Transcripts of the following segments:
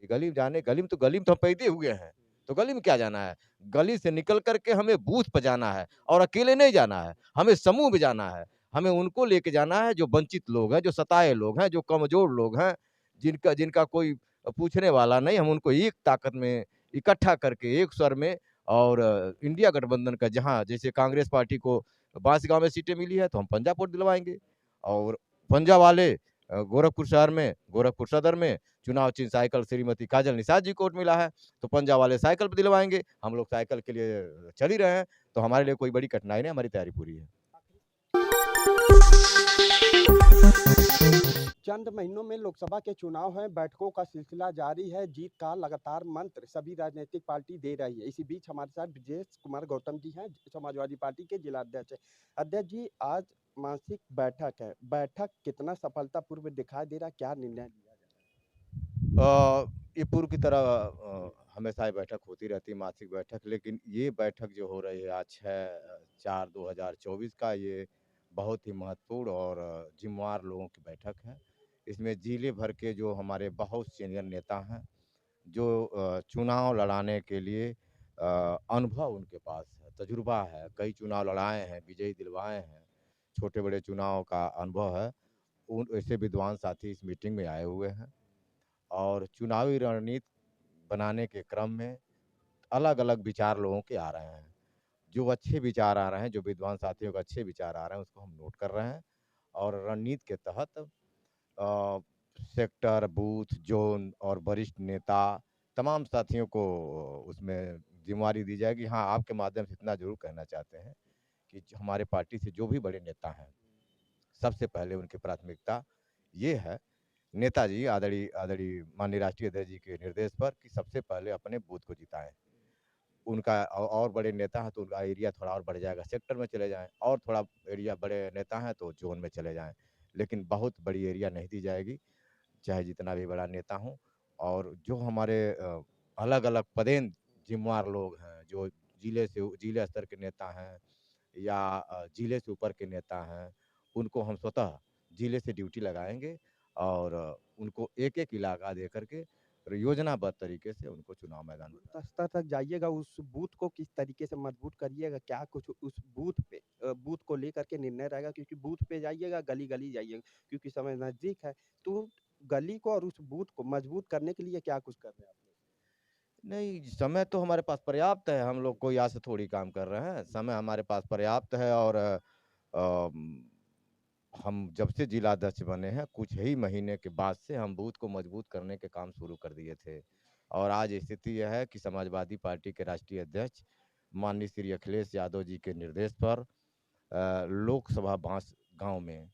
कि गली में तो हम पैदे हुए हैं, तो गली में क्या जाना है? गली से निकल कर के हमें बूथ पे जाना है और अकेले नहीं जाना है, हमें समूह में जाना है। हमें उनको लेके जाना है जो वंचित लोग हैं, जो सताए लोग हैं, जो कमज़ोर लोग हैं, जिनका जिनका कोई पूछने वाला नहीं, हम उनको एक ताकत में इकट्ठा करके एक स्वर में और इंडिया गठबंधन का जहाँ जैसे कांग्रेस पार्टी को बांसगाँव में सीटें मिली है, तो हम पंजा वोट दिलवाएँगे और पंजा वाले गोरखपुर शहर में, गोरखपुर सदर में चुनाव चिन्ह साइकिल श्रीमती काजल निषाद जी को वोट मिला है, तो पंजा वाले साइकिल पे दिलवाएँगे। हम लोग साइकिल के लिए चल ही रहे हैं, तो हमारे लिए कोई बड़ी कठिनाई नहीं, हमारी तैयारी पूरी है। चंद महीनों में लोकसभा के चुनाव हैं, बैठकों का सिलसिला जारी है, जीत का लगातार मंत्र सभी राजनीतिक पार्टी दे रही है। इसी बीच हमारे साथ ब्रजेश कुमार गौतम जी हैं, समाजवादी पार्टी के जिला अध्यक्ष हैं। अध्यक्ष जी, आज मासिक बैठक है, बैठक कितना सफलतापूर्व दिखाई दे रहा है, क्या निर्णय लिया ये पूर्व की तरह हमेशा ये बैठक होती रहती है, मासिक बैठक, लेकिन ये बैठक जो हो रही है आज 6/4/2024 का, ये बहुत ही महत्वपूर्ण और जिम्मेवार लोगों की बैठक है। इसमें जिले भर के जो हमारे बहुत सीनियर नेता हैं, जो चुनाव लड़ाने के लिए अनुभव उनके पास है, तजुर्बा है, कई चुनाव लड़ाए हैं, विजयी दिलवाए हैं, छोटे-बड़े चुनाव का अनुभव है। उन ऐसे विद्वान साथी इस मीटिंग में आए हुए हैं। और चुनावी रणनीति बनाने के क्रम में अलग-अलग विचार लोगों के आ रहे हैं। जो अच्छे विचार आ रहे हैं, जो विद्वान साथियों के अच्छे विचार आ रहे हैं, उसको हम नोट कर रहे हैं और रणनीति के तहत सेक्टर, बूथ, ज़ोन और वरिष्ठ नेता तमाम साथियों को उसमें ज़िम्मेवारी दी जाएगी। हाँ, आपके माध्यम से इतना ज़रूर कहना चाहते हैं कि जो हमारे पार्टी से जो भी बड़े नेता हैं, सबसे पहले उनकी प्राथमिकता ये है, नेताजी आदरणीय आदरणीय माननीय राष्ट्रीय अध्यक्ष जी के निर्देश पर, कि सबसे पहले अपने बूथ को जिताएँ। उनका और बड़े नेता हैं तो उनका एरिया थोड़ा और बढ़ जाएगा, सेक्टर में चले जाएँ, और थोड़ा एरिया बड़े नेता हैं तो ज़ोन में चले जाएँ। लेकिन बहुत बड़ी एरिया नहीं दी जाएगी, चाहे जितना भी बड़ा नेता हो। और जो हमारे अलग-अलग पदेन ज़िम्मेवार लोग हैं, जो जिले स्तर के नेता हैं या जिले से ऊपर के नेता हैं, उनको हम स्वतः जिले से ड्यूटी लगाएँगे और उनको एक-एक इलाका दे कर के योजनाबद्ध तरीके से उनको चुनाव मैदान में है? स्तर तक जाइएगा, उस बूथ को किस तरीके से मजबूत करिएगा, क्या कुछ उस बूथ पे बूथ को लेकर के निर्णय रहेगा? क्योंकि बूथ पे जाइएगा, गली-गली जाइएगा, क्योंकि समय नज़दीक है, तो गली को और उस बूथ को मजबूत करने के लिए क्या कुछ कर रहे हैं आप लोग? नहीं, समय तो हमारे पास पर्याप्त है, हम लोग कोई आज से थोड़ी काम कर रहे हैं। समय हमारे पास पर्याप्त है और हम जब से जिलाध्यक्ष बने हैं, कुछ ही महीने के बाद से हम बूथ को मजबूत करने के काम शुरू कर दिए थे। और आज स्थिति यह है कि समाजवादी पार्टी के राष्ट्रीय अध्यक्ष माननीय श्री अखिलेश यादव जी के निर्देश पर लोकसभा बांसगांव में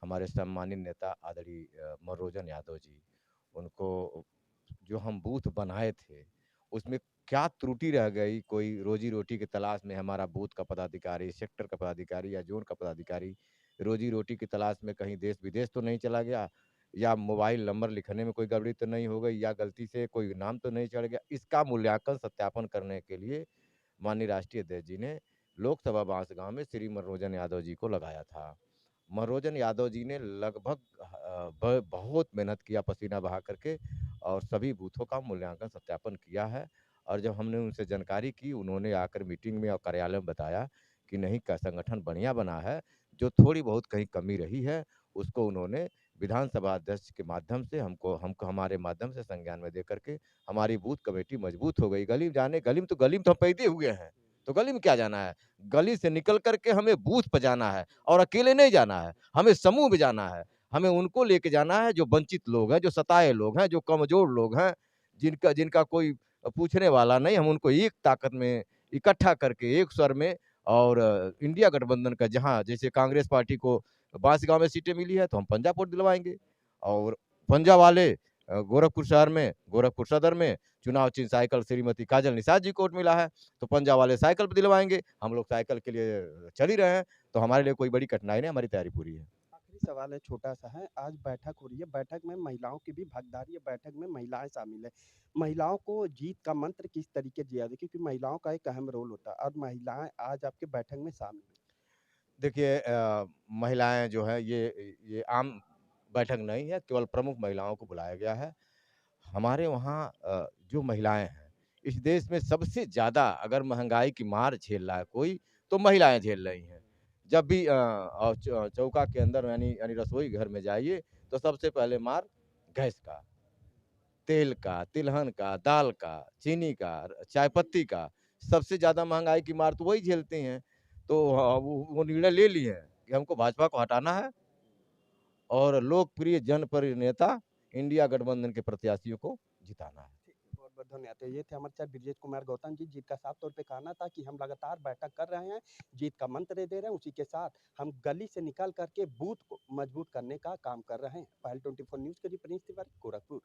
हमारे सम्मानित नेता आदरणीय मनोरंजन यादव जी, उनको जो हम बूथ बनाए थे, उसमें क्या त्रुटि रह गई, कोई रोज़ी-रोटी की तलाश में हमारा बूथ का पदाधिकारी, सेक्टर का पदाधिकारी या ज़ोन का पदाधिकारी रोज़ी-रोटी की तलाश में कहीं देश-विदेश तो नहीं चला गया, या मोबाइल नंबर लिखने में कोई गड़बड़ी तो नहीं हो गई, या गलती से कोई नाम तो नहीं चढ़ गया। इसका मूल्यांकन, सत्यापन करने के लिए माननीय राष्ट्रीय अध्यक्ष जी ने लोकसभा बांसगांव में श्री मनोरंजन यादव जी को लगाया था। मनोरंजन यादव जी ने लगभग बहुत मेहनत किया पसीना बहा करके और सभी बूथों का मूल्यांकन सत्यापन किया है। और जब हमने उनसे जानकारी की, उन्होंने आकर मीटिंग में और कार्यालय में बताया कि नहीं, का संगठन बढ़िया बना है, जो थोड़ी बहुत कहीं कमी रही है उसको उन्होंने विधानसभा अध्यक्ष के माध्यम से हमको हमारे माध्यम से संज्ञान में दे करके हमारी बूथ कमेटी मजबूत हो गई। गली में तो हम पैदे हुए हैं, तो गली में क्या जाना है? गली से निकल कर के हमें बूथ पे जाना है और अकेले नहीं जाना है, हमें समूह में जाना है। हमें उनको लेके जाना है जो वंचित लोग हैं, जो सताए लोग हैं, जो कमज़ोर लोग हैं, जिनका जिनका कोई पूछने वाला नहीं, हम उनको एक ताकत में इकट्ठा करके एक स्वर में और इंडिया गठबंधन का जहाँ जैसे कांग्रेस पार्टी को बांसगाँव में सीटें मिली है, तो हम पंजा वोट दिलवाएँगे और पंजा वाले गोरखपुर शहर में, गोरखपुर सदर में चुनाव चिन्ह साइकिल श्रीमती काजल निषाद जी को वोट मिला है, तो पंजा वाले साइकिल पे दिलवाएँगे। हम लोग साइकिल के लिए चल ही रहे हैं, तो हमारे लिए कोई बड़ी कठिनाई नहीं, हमारी तैयारी पूरी है। आखिरी सवाल है, छोटा-सा है। आज बैठक हो रही है, बैठक में महिलाओं की भी भागीदारी है, बैठक में महिलाएँ शामिल हैं। महिलाओं को जीत का मंत्र किस तरीके से दिया जाए? क्योंकि महिलाओं का एक अहम रोल होता है और महिलाएँ आज आपके बैठक में शामिल हैं। देखिए महिलाएँ जो हैं ये आम बैठक नहीं है, केवल प्रमुख महिलाओं को बुलाया गया है। हमारे वहाँ जो महिलाएँ हैं, इस देश में सबसे ज़्यादा अगर महँगाई की मार झेल रहा है कोई, तो महिलाएँ झेल रही हैं। जब भी चौका के अंदर यानी यानी रसोई घर में जाइए, तो सबसे पहले मार गैस का, तेल का, तिलहन का, दाल का, चीनी का, चाय पत्ती का, सबसे ज़्यादा महँगाई की मार तो वही झेलती हैं। तो वो निर्णय ले लिए हैं कि हमको भाजपा को हटाना है और लोकप्रिय जनप्रिय नेता इंडिया गठबंधन के प्रत्याशियों को जिताना है। ठीक है, बहुत-बहुत धन्यवाद। तो ये थे हमारे साथ ब्रजेश कुमार गौतम जी, जिनका साफ तौर पे कहना था कि हम लगातार बैठक कर रहे हैं, जीत का मंत्र दे रहे हैं, उसी के साथ हम गली से निकल कर के बूथ को मजबूत करने का काम कर रहे हैं। पहल 24 न्यूज़ के लिए प्रिंस तिवारी, गोरखपुर।